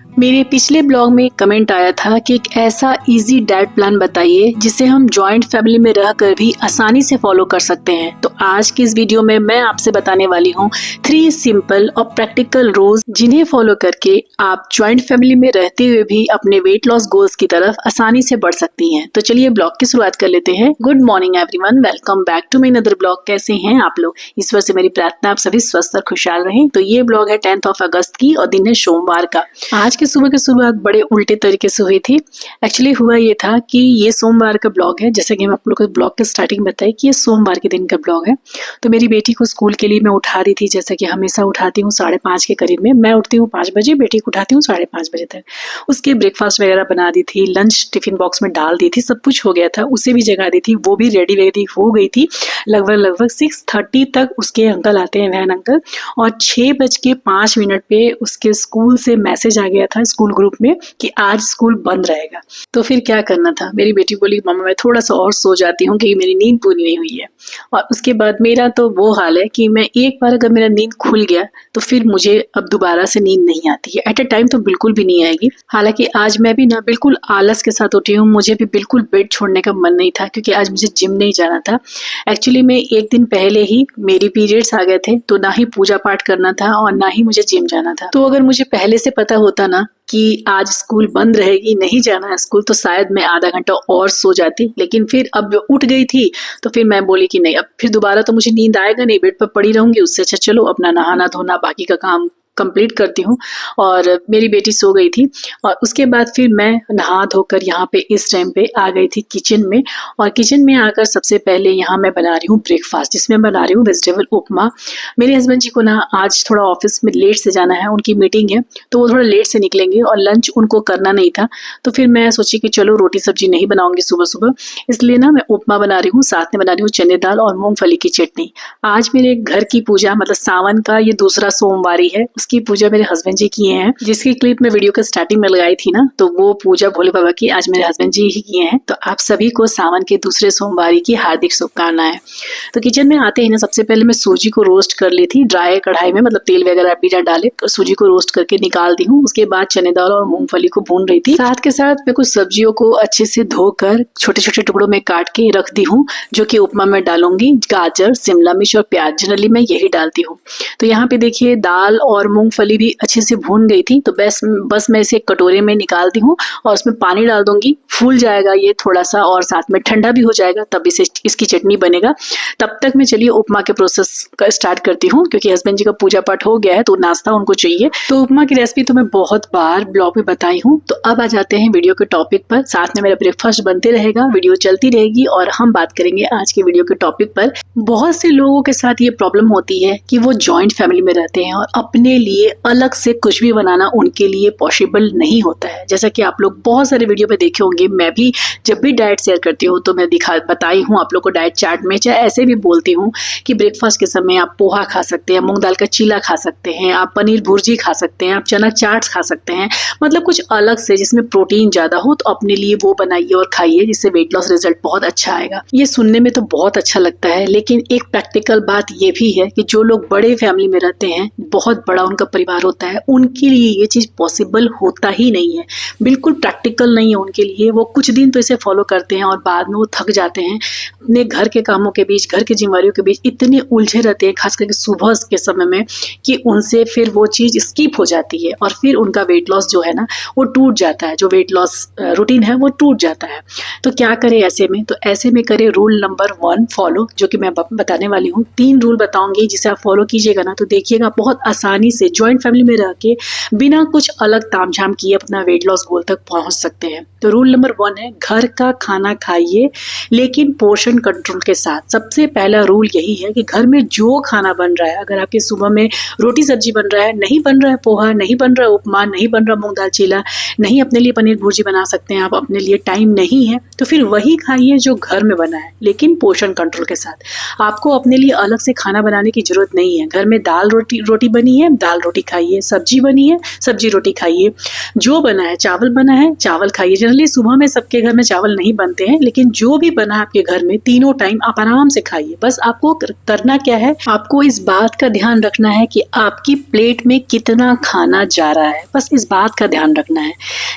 मेरे पिछले ब्लॉग में कमेंट आया था कि एक ऐसा इजी डाइट प्लान बताइए जिसे हम जॉइंट फैमिली में रहकर भी आसानी से फॉलो कर सकते हैं। तो आज की इस वीडियो में मैं आपसे बताने वाली हूँ 3 सिंपल और प्रैक्टिकल रूल्स जिन्हें फॉलो करके आप जॉइंट फैमिली में रहते हुए भी अपने वेट लॉस गोल्स की तरफ आसानी से बढ़ सकती हैं। तो चलिए ब्लॉग की शुरुआत कर लेते हैं। Good morning everyone, welcome back to my another blog. कैसे हैं आप लोग? ईश्वर से मेरी प्रार्थना आप सभी स्वस्थ और खुशहाल रहें। तो ये ब्लॉग है 10 अगस्त की और दिन है सोमवार का। आज के सुबह की शुरुआत बड़े उल्टे तरीके से हुई थी। एक्चुअली हुआ ये था कि ये सोमवार का ब्लॉग है, जैसे कि हम आप लोग को ब्लॉग के स्टार्टिंग बताई कि ये सोमवार के दिन का ब्लॉग है। तो मेरी बेटी को स्कूल के लिए मैं उठा रही थी, जैसा कि हमेशा उठाती हूँ 5:30 के करीब में। मैं उठती हूँ 5 बजे, बेटी को उठाती हूँ 5:30 बजे तक। उसके ब्रेकफास्ट वगैरह बना दी थी, लंच टिफिन बॉक्स में डाल दी थी, सब कुछ हो गया था। उसे भी जगा दी थी, वो भी रेडी हो गई थी। लगभग 6:30 तक उसके अंकल आते हैं, वैन अंकल, और 6:05 पे उसके स्कूल से मैसेज आ गया था स्कूल ग्रुप में कि आज स्कूल बंद रहेगा। तो फिर क्या करना था? मेरी बेटी बोली मम्मा मैं थोड़ा सा और सो जाती हूँ क्योंकि मेरी नींद पूरी नहीं हुई है। और उसके बाद मेरा तो वो हाल है कि मैं एक बार अगर मेरा नींद खुल गया तो फिर मुझे अब दोबारा से नींद नहीं आती है। एट अ टाइम तो बिल्कुल भी नहीं आएगी। हालांकि आज मैं भी ना बिल्कुल आलस के साथ उठी हूँ। मुझे भी बिल्कुल बेड छोड़ने का मन नहीं था क्योंकि आज मुझे जिम नहीं जाना था। एक्चुअली में एक दिन पहले ही मेरी पीरियड्स आ गए थे, तो ना ही पूजा पाठ करना था और ना ही मुझे जिम जाना था। तो अगर मुझे पहले से पता होता ना कि आज स्कूल बंद रहेगी, नहीं जाना है स्कूल, तो शायद मैं आधा घंटा और सो जाती। लेकिन फिर अब उठ गई थी तो फिर मैं बोली कि नहीं, अब फिर दोबारा तो मुझे नींद आएगा नहीं, बेड पर पड़ी रहूंगी। उससे अच्छा चलो अपना नहाना धोना बाकी का काम कंप्लीट करती हूँ। और मेरी बेटी सो गई थी और उसके बाद फिर मैं नहा धोकर यहाँ पे इस टाइम पे आ गई थी किचन में। और किचन में आकर सबसे पहले यहाँ मैं बना रही हूँ ब्रेकफास्ट, जिसमें बना रही हूँ वेजिटेबल उपमा। मेरे हस्बैंड जी को ना आज थोड़ा ऑफिस में लेट से जाना है, उनकी मीटिंग है, तो वो थोड़ा लेट से निकलेंगे और लंच उनको करना नहीं था। तो फिर मैं सोची कि चलो रोटी सब्जी नहीं बनाऊंगी सुबह सुबह, इसलिए ना मैं उपमा बना रही हूँ, साथ में बना रही हूँ चने दाल और मूंगफली की चटनी। आज मेरे घर की पूजा, मतलब सावन का ये दूसरा सोमवारी है, की पूजा मेरे हस्बैंड जी किए हैं, जिसकी क्लिप मैं वीडियो के स्टार्टिंग में लगाई थी ना, तो वो पूजा भोले बाबा की आज मेरे हस्बैंड जी ही किए हैं। तो आप सभी को सावन के दूसरे सोमवारी की हार्दिक शुभकामनाएं। तो किचन में आते ही ना सबसे पहले मैं सूजी को रोस्ट कर ली थी ड्राई कढ़ाई में, मतलब तेल वगैरह बिना डाले सूजी को रोस्ट करके निकाल दी हूँ। उसके बाद चने दाल और मूंगफली को भून रही थी। साथ के साथ मैं कुछ सब्जियों को अच्छे से धोकर छोटे छोटे टुकड़ों में काट के रख दी हूँ, जो कि उपमा में डालूंगी। गाजर, शिमला मिर्च और प्याज, जनरली मैं यही डालती हूँ। तो यहाँ पे देखिए दाल और मूंगफली भी अच्छे से भून गई थी। तो बस मैं इसे कटोरे में निकालती हूँ और उसमें पानी डाल दूंगी। फूल जाएगा ये थोड़ा सा और साथ में ठंडा भी हो जाएगा, तब इसकी चटनी बनेगा। तब तक मैं चलिए उपमा के प्रोसेस का स्टार्ट करती हूँ, क्योंकि हस्बैंड जी का पूजा पाठ हो गया है तो नाश्ता उनको चाहिए। तो उपमा की रेसिपी तो मैं बहुत बार ब्लॉग में बताई हूँ। तो अब आ जाते हैं वीडियो के टॉपिक पर। साथ में मेरा ब्रेकफास्ट बनते रहेगा, वीडियो चलती रहेगी और हम बात करेंगे आज के वीडियो के टॉपिक पर। बहुत से लोगों के साथ ये प्रॉब्लम होती है कि वो जॉइंट फैमिली में रहते हैं और अपने लिए अलग से कुछ भी बनाना उनके लिए पॉसिबल नहीं होता है। जैसा कि आप लोग बहुत सारे वीडियो में देखे होंगे, मैं भी जब भी डाइट शेयर करती हूँ तो मैं बताई हूँ आप लोग को डाइट चार्ट में, चाहे ऐसे भी बोलती हूँ कि ब्रेकफास्ट के समय आप पोहा खा सकते हैं, मूंग दाल का चीला खा सकते हैं, आप पनीर भुर्जी खा सकते हैं, आप चना चाट खा सकते हैं। मतलब कुछ अलग से जिसमें प्रोटीन ज्यादा हो, तो अपने लिए वो बनाइए और खाइए, जिससे वेट लॉस रिजल्ट बहुत अच्छा आएगा। ये सुनने में तो बहुत अच्छा लगता है, लेकिन एक प्रैक्टिकल बात ये भी है कि जो लोग बड़े फैमिली में रहते हैं, बहुत बड़ा उनका परिवार होता है, उनके लिए ये चीज पॉसिबल होता ही नहीं है। बिल्कुल प्रैक्टिकल नहीं है उनके लिए। वो कुछ दिन तो इसे फॉलो करते हैं और बाद में वो थक जाते हैं। अपने घर के कामों के बीच, घर की जिम्मेदारियों के बीच इतने उलझे रहते हैं, खास करके सुबह के समय में, कि उनसे फिर वो चीज स्किप हो जाती है और फिर उनका वेट लॉस जो है ना वो टूट जाता है। जो वेट लॉस रूटीन है वो टूट जाता है। तो क्या करें ऐसे में? तो ऐसे में करें रूल नंबर 1 फॉलो, जो कि मैं बताने वाली हूँ। 3 रूल बताऊंगी जिसे आप फॉलो कीजिएगा ना, तो देखिएगा बहुत आसानी से ज्वाइंट फैमिली में रह के बिना कुछ अलग तामझाम किए अपना वेट लॉस गोल तक पहुंच सकते हैं। तो रूल नंबर 1 है, घर का खाना खाइए लेकिन पोर्शन कंट्रोल के साथ। सबसे पहला रूल यही है कि घर में जो खाना बन रहा है, अगर आपके सुबह में रोटी सब्जी बन रहा है, नहीं बन रहा है पोहा, नहीं बन रहा है उपमा, नहीं बन रहा मूंग दाल चीला, नहीं अपने लिए पनीर भुर्जी बना सकते हैं आप, अपने लिए टाइम नहीं है, तो फिर वही खाइए जो घर में बना है, लेकिन पोर्शन कंट्रोल के साथ। आपको अपने लिए अलग से खाना बनाने की जरूरत नहीं है। घर में दाल रोटी बनी है, दाल रोटी खाइए, सब्जी बनी है, सब्जी रोटी खाइए। जो बना है है, चावल बना है, चावल खाइए। जनरली सुबह में सबके घर में चावल नहीं बनते हैं, लेकिन जो भी बना है आपके घर में तीनों टाइम आप आराम से खाइए। बस आपको करना क्या है, आपको इस बात का ध्यान रखना है कि आपकी प्लेट में कितना खाना जा रहा है, बस इस बात का ध्यान रखना है।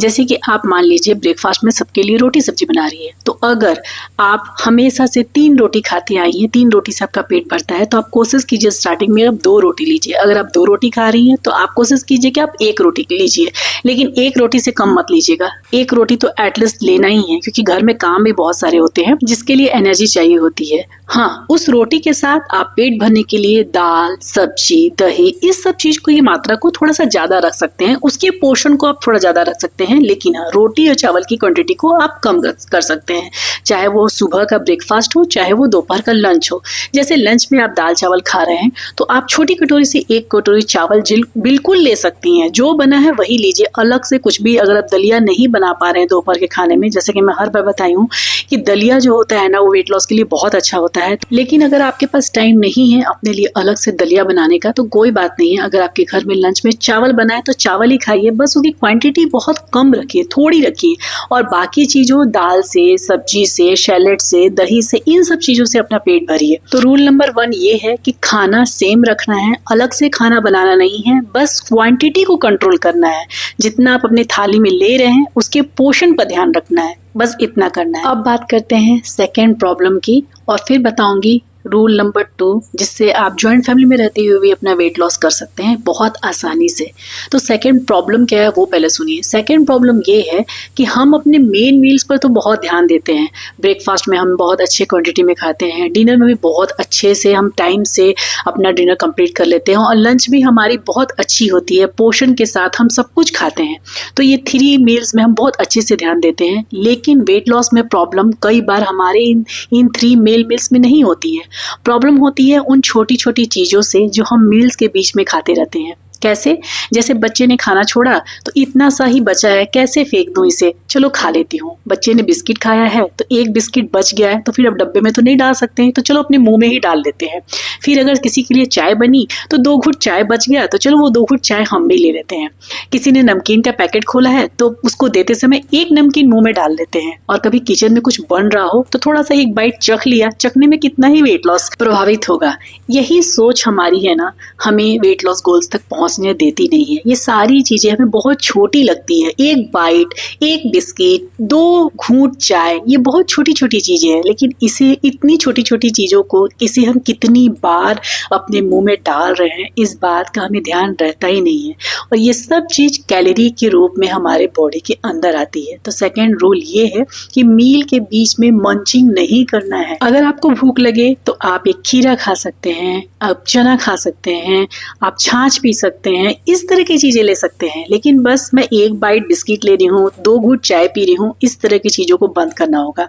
जैसे कि आप मान लीजिए ब्रेकफास्ट में सबके लिए रोटी सब्जी बना रही है, तो अगर आप हमेशा से 3 रोटी खाती आई हैं, 3 रोटी से आपका पेट भरता है, तो आप कोशिश कीजिए स्टार्टिंग में आप 2 रोटी लीजिए। अगर आप 2 रोटी खा रही हैं तो आप कोशिश कीजिए कि आप 1 रोटी लीजिए, लेकिन 1 रोटी से कम मत लीजिएगा। 1 रोटी तो एटलीस्ट लेना ही है, क्योंकि घर में काम भी बहुत सारे होते हैं जिसके लिए एनर्जी चाहिए होती है। हाँ, उस रोटी के साथ आप पेट भरने के लिए दाल, सब्जी, दही, इस सब चीज को, ये मात्रा को थोड़ा सा ज्यादा रख सकते हैं, उसके पोर्शन को आप थोड़ा ज्यादा रख सकते हैं, लेकिन हाँ, रोटी और चावल की क्वांटिटी को आप कम कर सकते हैं। चाहे वो सुबह का ब्रेकफास्ट हो, चाहे वो दोपहर का लंच हो। जैसे लंच में आप दाल चावल खा रहे हैं, तो आप छोटी कटोरी से 1 कटोरी चावल बिल्कुल ले सकती हैं। जो बना है वही लीजिए, अलग से कुछ भी। अगर आप दलिया नहीं बना पा रहे हैं दोपहर के खाने में, जैसे कि मैं हर बार बताई हूँ कि दलिया जो होता है ना, वो वेट लॉस के लिए बहुत अच्छा होता है। लेकिन अगर आपके पास टाइम नहीं है अपने लिए अलग से दलिया बनाने का, तो कोई बात नहीं है। अगर आपके घर में लंच में चावल बना है तो चावल ही खाइए, बस उसकी क्वांटिटी बहुत कम रखिए, थोड़ी रखिए, और बाकी चीजों, दाल से, सब्जी से, सैलेड से, दही से, इन सब चीजों से अपना पेट भरिए। तो रूल नंबर 1 ये है कि खाना सेम रखना है, अलग से खाना बनाना नहीं है, बस क्वांटिटी को कंट्रोल करना है। जितना आप अपनी थाली में ले रहे हैं उसके पोषण पर ध्यान रखना है, बस इतना करना है। अब बात करते हैं सेकेंड प्रॉब्लम की, और फिर बताऊंगी रूल नंबर 2, जिससे आप ज्वाइंट फैमिली में रहते हुए भी अपना वेट लॉस कर सकते हैं बहुत आसानी से। तो सेकंड प्रॉब्लम क्या है वो पहले सुनिए। सेकंड प्रॉब्लम ये है कि हम अपने मेन मील्स पर तो बहुत ध्यान देते हैं। ब्रेकफास्ट में हम बहुत अच्छे क्वांटिटी में खाते हैं, डिनर में भी बहुत अच्छे से हम टाइम से अपना डिनर कंप्लीट कर लेते हैं, और लंच भी हमारी बहुत अच्छी होती है, पोर्शन के साथ हम सब कुछ खाते हैं। तो ये 3 मील्स में हम बहुत अच्छे से ध्यान देते हैं, लेकिन वेट लॉस में प्रॉब्लम कई बार हमारे इन 3 मील्स में नहीं होती है। प्रॉब्लम होती है उन छोटी छोटी चीजों से जो हम मील्स के बीच में खाते रहते हैं। कैसे? जैसे बच्चे ने खाना छोड़ा तो इतना सा ही बचा है, कैसे फेंक दूं इसे, चलो खा लेती हूँ। बच्चे ने बिस्किट खाया है तो 1 बिस्किट बच गया है, तो फिर अब डब्बे में तो नहीं डाल सकते हैं, तो चलो अपने मुंह में ही डाल देते हैं। फिर अगर किसी के लिए चाय बनी तो 2 घूंट चाय बच गया, तो चलो वो 2 घूंट चाय हम भी ले लेते हैं। किसी ने नमकीन का पैकेट खोला है तो उसको देते समय 1 नमकीन मुंह में डाल देते हैं। और कभी किचन में कुछ बन रहा हो तो थोड़ा सा 1 बाइट चख लिया, चखने में कितना ही वेट लॉस प्रभावित होगा। यही सोच हमारी है ना, हमें वेट लॉस गोल्स तक पहुंचने देती नहीं है। ये सारी चीजें हमें बहुत छोटी लगती है, 1 बाइट, 1 बिस्किट, 2 घूंट चाय, ये बहुत छोटी छोटी चीजें हैं, लेकिन इसे, इतनी छोटी छोटी चीजों को, इसे हम कितनी बार अपने मुंह में डाल रहे हैं, इस बात का हमें ध्यान रहता ही नहीं है। और ये सब चीज कैलोरी के रूप में हमारे बॉडी के अंदर आती है। तो सेकेंड रूल ये है कि मील के बीच में मंचिंग नहीं करना है। अगर आपको भूख लगे तो आप एक खीरा खा सकते हैं, आप चना खा सकते हैं, आप छाछ पी सकते हैं, इस तरह की चीजें ले सकते हैं, लेकिन बस मैं 1 बाइट बिस्किट ले रही हूँ, 2 घूंट चाय पी रही हूँ, इस तरह की चीजों को बंद करना होगा।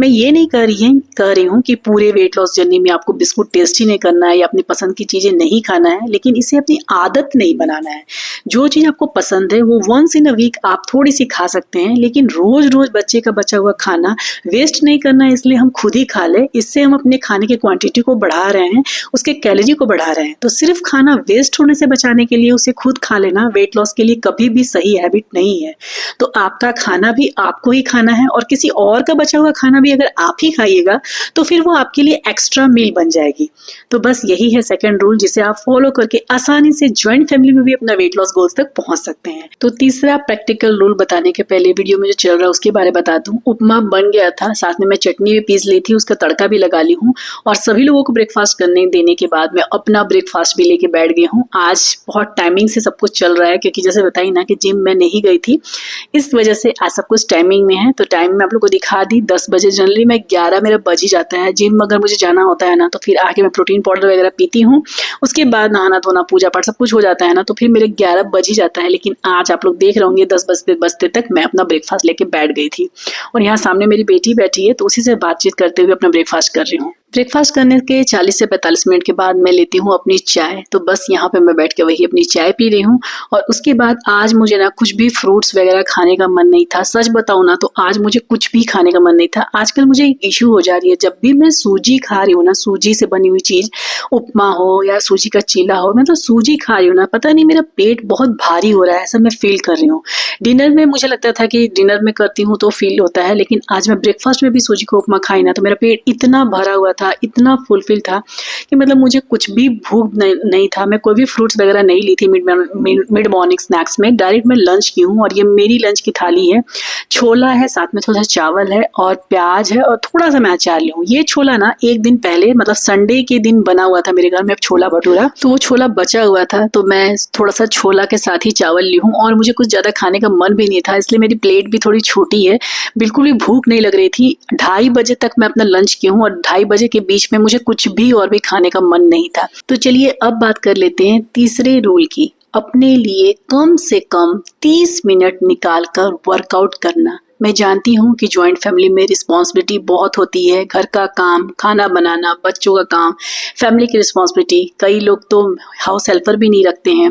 मैं ये नहीं कह रही हूँ कि पूरे वेट लॉस जर्नी में आपको बिस्कुट टेस्ट ही नहीं करना है या अपनी पसंद की चीजें नहीं खाना है, लेकिन इसे अपनी आदत नहीं बनाना है। जो चीज आपको पसंद है वो वंस इन अ वीक आप थोड़ी सी खा सकते हैं, लेकिन रोज रोज बच्चे का बचा हुआ खाना वेस्ट नहीं करना है, इसलिए हम खुद ही खा ले। इससे हम अपने खाने की क्वांटिटी को बढ़ा रहे हैं, उसके कैलोरी को बढ़ा रहे हैं। तो सिर्फ खाना वेस्ट होने से बचाने के लिए उसे खुद खा लेना वेट लॉस के लिए कभी भी सही हैबिट नहीं है। तो आपका खाना भी आपको ही खाना है, और किसी और का बचा हुआ खाना भी अगर आप ही खाइएगा तो फिर वो आपके लिए एक्स्ट्रा मील बन जाएगी। तो बस यही है सेकंड रूल, जिसे आप फॉलो करके आसानी से ज्वाइंट फैमिली में भी अपना वेट लॉस गोल्स तक पहुंच सकते हैं। तो तीसरा प्रैक्टिकल रूल बताने के पहले वीडियो में जो चल रहा है उसके बारे में बता दूं। उपमा बन गया था, साथ में मैं चटनी भी पीस ली थी, उसका तड़का भी लगा ली हूँ, और सभी लोगों को ब्रेकफास्ट करने देने के बाद मैं अपना ब्रेकफास्ट भी लेके बैठ गई हूँ। आज बहुत टाइमिंग से सब कुछ चल रहा है, क्योंकि जैसे बताई ना कि जिम में नहीं गई थी, इस वजह से आज सब कुछ टाइमिंग में है। तो टाइम में आप लोग को दिखा दी 10 बजे, जनरली मैं 11 मेरा बज ही जाता है। जिम अगर मुझे जाना होता है ना तो फिर आके मैं प्रोटीन पाउडर वगैरह पीती हूँ, उसके बाद नहाना धोना पूजा पाठ सब कुछ हो जाता है ना, तो फिर मेरे 11 बज ही जाता है। लेकिन आज आप लोग देख रहे होंगे 10 बजते तक मैं अपना ब्रेकफास्ट लेके बैठ गई थी, और यहाँ सामने मेरी बेटी बैठी है तो उसी से बातचीत करते हुए अपना ब्रेकफास्ट कर रही हूँ। ब्रेकफास्ट करने के 40 से 45 मिनट के बाद मैं लेती हूँ अपनी चाय। तो बस यहाँ पे मैं बैठ के वही अपनी चाय पी रही हूँ। और उसके बाद आज मुझे ना कुछ भी फ्रूट्स वगैरह खाने का मन नहीं था। सच बताऊँ ना तो आज मुझे कुछ भी खाने का मन नहीं था। आजकल मुझे एक इशू हो जा रही है, जब भी मैं सूजी खा रही हूँ ना, सूजी से बनी हुई चीज, उपमा हो या सूजी का चीला हो, मैं तो सूजी खा रही हूँ ना, पता नहीं मेरा पेट बहुत भारी हो रहा है, ऐसा मैं फील कर रही हूँ। डिनर में मुझे लगता था कि डिनर में करती हूँ तो फील होता है, लेकिन आज मैं ब्रेकफास्ट में भी सूजी का उपमा खाई ना, तो मेरा पेट इतना भरा हुआ था, इतना फुलफिल था कि मतलब मुझे कुछ भी भूख नहीं था। मैं कोई भी फ्रूट्स वगैरह नहीं ली थी मिड मॉर्निंग स्नैक्स में, डायरेक्ट मैं लंच की हूँ। और ये मेरी लंच की थाली है। छोला है, साथ में थोड़ा सा चावल है और प्याज है और थोड़ा सा मैं अचार ली हूँ। ये छोला ना एक दिन पहले मतलब संडे के दिन बना हुआ था मेरे घर में छोला भटूरा, तो वो छोला बचा हुआ था, तो मैं थोड़ा सा छोला के साथ ही चावल ली हूँ। और मुझे कुछ ज्यादा खाने का मन भी नहीं था, इसलिए मेरी प्लेट भी थोड़ी छोटी है, बिल्कुल भी भूख नहीं लग रही थी। 2:30 बजे तक मैं अपना लंच की हूँ और 2:30 बजे के बीच में मुझे कुछ भी और भी खाने का मन नहीं था। तो चलिए अब बात कर लेते हैं तीसरे रूल की, अपने लिए कम से कम 30 मिनट निकाल कर वर्कआउट करना। मैं जानती हूँ कि जॉइंट फैमिली में रिस्पॉन्सिबिलिटी बहुत होती है, घर का काम, खाना बनाना, बच्चों का काम, फैमिली की रिस्पॉन्सिबिलिटी। कई लोग तो हाउस हेल्पर भी नहीं रखते हैं।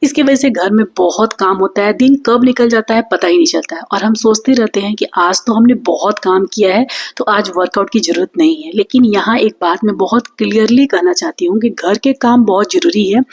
इसकी वजह से घर में बहुत काम होता है, दिन कब निकल जाता है पता ही नहीं चलता है। और हम सोचते रहते हैं कि आज तो हमने बहुत काम किया है तो आज वर्कआउट की जरूरत नहीं है। लेकिन यहाँ एक बात मैं बहुत क्लियरली कहना चाहती हूँ कि घर के काम बहुत जरूरी है,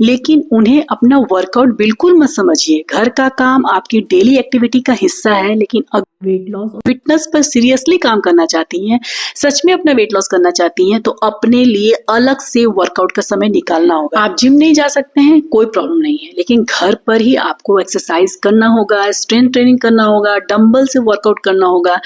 लेकिन उन्हें अपना वर्कआउट बिल्कुल मत समझिए। घर का काम आपकी डेली एक्टिविटी का हिस्सा है, लेकिन अगर वेट लॉस और फिटनेस पर सीरियसली काम करना चाहती हैं, सच में अपना वेट लॉस करना चाहती हैं, तो अपने लिए अलग से वर्कआउट का समय निकालना होगा। आप जिम नहीं जा सकते हैं, कोई प्रॉब्लम नहीं है, लेकिन घर पर ही आपको एक्सरसाइज करना होगा, स्ट्रेंथ ट्रेनिंग करना होगा, डंबल से वर्कआउट करना होगा।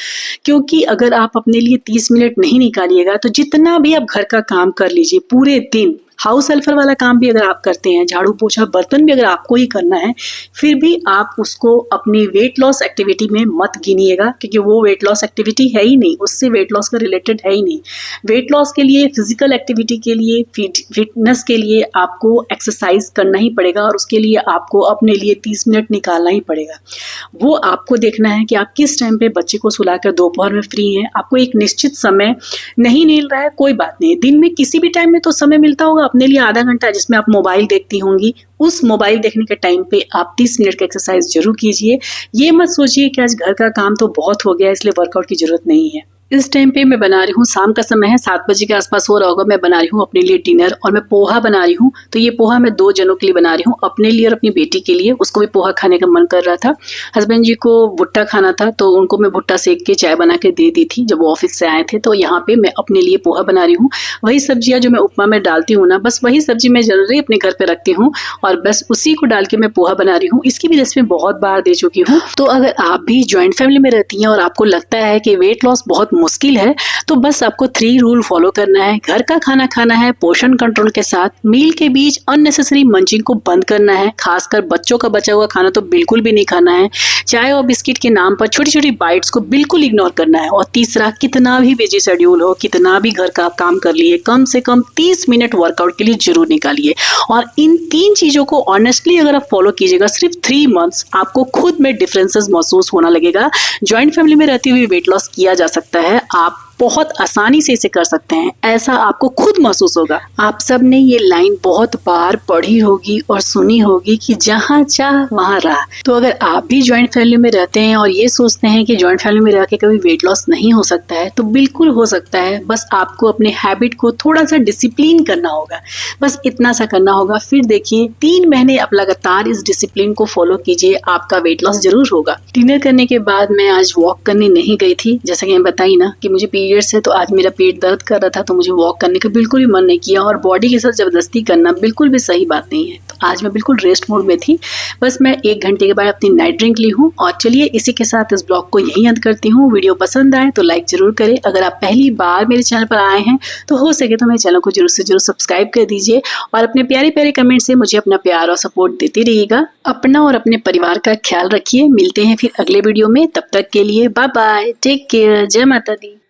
क्योंकि अगर आप अपने लिए 30 मिनट नहीं निकालिएगा तो जितना भी आप घर का काम कर लीजिए पूरे दिन, हाउस हेल्पर वाला काम भी अगर आप करते हैं, झाड़ू पोछा बर्तन भी अगर आपको ही करना है, फिर भी आप उसको अपनी वेट लॉस एक्टिविटी में मत गिनिएगा, क्योंकि वो वेट लॉस एक्टिविटी है ही नहीं, उससे वेट लॉस का रिलेटेड है ही नहीं। वेट लॉस के लिए, फिजिकल एक्टिविटी के लिए, फिटनेस के लिए आपको एक्सरसाइज करना ही पड़ेगा और उसके लिए आपको अपने लिए 30 मिनट निकालना ही पड़ेगा। वो आपको देखना है कि आप किस टाइम पे बच्चे को सुलाकर दोपहर में फ्री हैं। आपको एक निश्चित समय नहीं मिल रहा है, कोई बात नहीं, दिन में किसी भी टाइम में तो समय मिलता होगा अपने लिए आधा घंटा जिसमें आप मोबाइल देखती होंगी। उस मोबाइल देखने के टाइम पे आप 30 मिनट का एक्सरसाइज जरूर कीजिए। ये मत सोचिए कि आज घर का काम तो बहुत हो गया इसलिए वर्कआउट की जरूरत नहीं है। इस टाइम पे मैं बना रही हूँ, शाम का समय है, 7 बजे के आसपास हो रहा होगा, मैं बना रही हूँ अपने लिए डिनर और मैं पोहा बना रही हूँ। तो ये पोहा मैं 2 जनों के लिए बना रही हूँ, अपने लिए और अपनी बेटी के लिए। उसको भी पोहा खाने का मन कर रहा था। हस्बैंड जी को भुट्टा खाना था तो उनको मैं भुट्टा सेक के चाय बना के दे दी थी जब वो ऑफिस से आए थे। तो यहाँ पे मैं अपने लिए पोहा बना रही हूँ। वही सब्जियाँ जो मैं उपमा में डालती हूँ ना, बस वही सब्जी मैं जनरली अपने घर पे रखती हूँ और बस उसी को डाल के मैं पोहा बना रही हूँ। इसकी भी रेसिपी बहुत बार दे चुकी हूँ। तो अगर आप भी ज्वाइंट फैमिली में रहती हैं और आपको लगता है कि वेट लॉस बहुत मुश्किल है, तो बस आपको 3 रूल फॉलो करना है। घर का खाना खाना है पोषण कंट्रोल के साथ, मील के बीच अननेसेसरी मंचिंग को बंद करना है, खासकर बच्चों का बचा हुआ खाना तो बिल्कुल भी नहीं खाना है, चाय और बिस्किट के नाम पर छोटी छोटी बाइट्स को बिल्कुल इग्नोर करना है। और तीसरा, कितना भी बिजी शेड्यूल हो, कितना भी घर का काम कर लिए, कम से कम 30 मिनट वर्कआउट के लिए जरूर निकालिए। और इन 3 चीजों को ऑनेस्टली अगर आप फॉलो कीजिएगा सिर्फ 3 मंथ्स, आपको खुद में डिफरेंसेस महसूस होना लगेगा। ज्वाइंट फैमिली में रहते हुए वेट लॉस किया जा सकता है, आप बहुत आसानी से इसे कर सकते हैं, ऐसा आपको खुद महसूस होगा। आप सब ने ये लाइन बहुत बार पढ़ी होगी और सुनी होगी कि जहाँ चाह वहाँ राह। तो अगर आप भी ज्वाइंट फैमिली में रहते हैं और ये सोचते हैं कि ज्वाइंट फैमिली में रह के कभी वेट लॉस नहीं हो सकता है, तो बिल्कुल हो सकता है। बस आपको अपने हैबिट को थोड़ा सा डिसिप्लिन करना होगा, बस इतना सा करना होगा। फिर देखिए 3 महीने आप लगातार इस डिसिप्लिन को फॉलो कीजिए, आपका वेट लॉस जरूर होगा। डिनर करने के बाद मैं आज वॉक करने नहीं गई थी, जैसा कि मैं बताई ना कि मुझे पीरियड्स है, तो आज मेरा पेट दर्द कर रहा था, तो मुझे वॉक करने का बिल्कुल भी मन नहीं किया। और बॉडी के साथ जबरदस्ती करना बिल्कुल भी सही बात नहीं है। तो आज मैं बिल्कुल रेस्ट मोड में थी। बस मैं 1 घंटे के बाद अपनी नाइट ड्रिंक ली हूँ। और चलिए इसी के साथ इस ब्लॉग को यहीं अंत करती हूँ। वीडियो पसंद आए तो लाइक जरूर करें। अगर आप पहली बार मेरे चैनल पर आए हैं तो हो सके तो मेरे चैनल को जरूर से जरूर सब्सक्राइब कर दीजिए और अपने प्यारे प्यारे कमेंट से मुझे अपना प्यार और सपोर्ट देते रहिएगा। अपना और अपने परिवार का ख्याल रखिए। मिलते हैं फिर अगले वीडियो में, तब तक के लिए बाय बाय, टेक केयर, जय माता दी।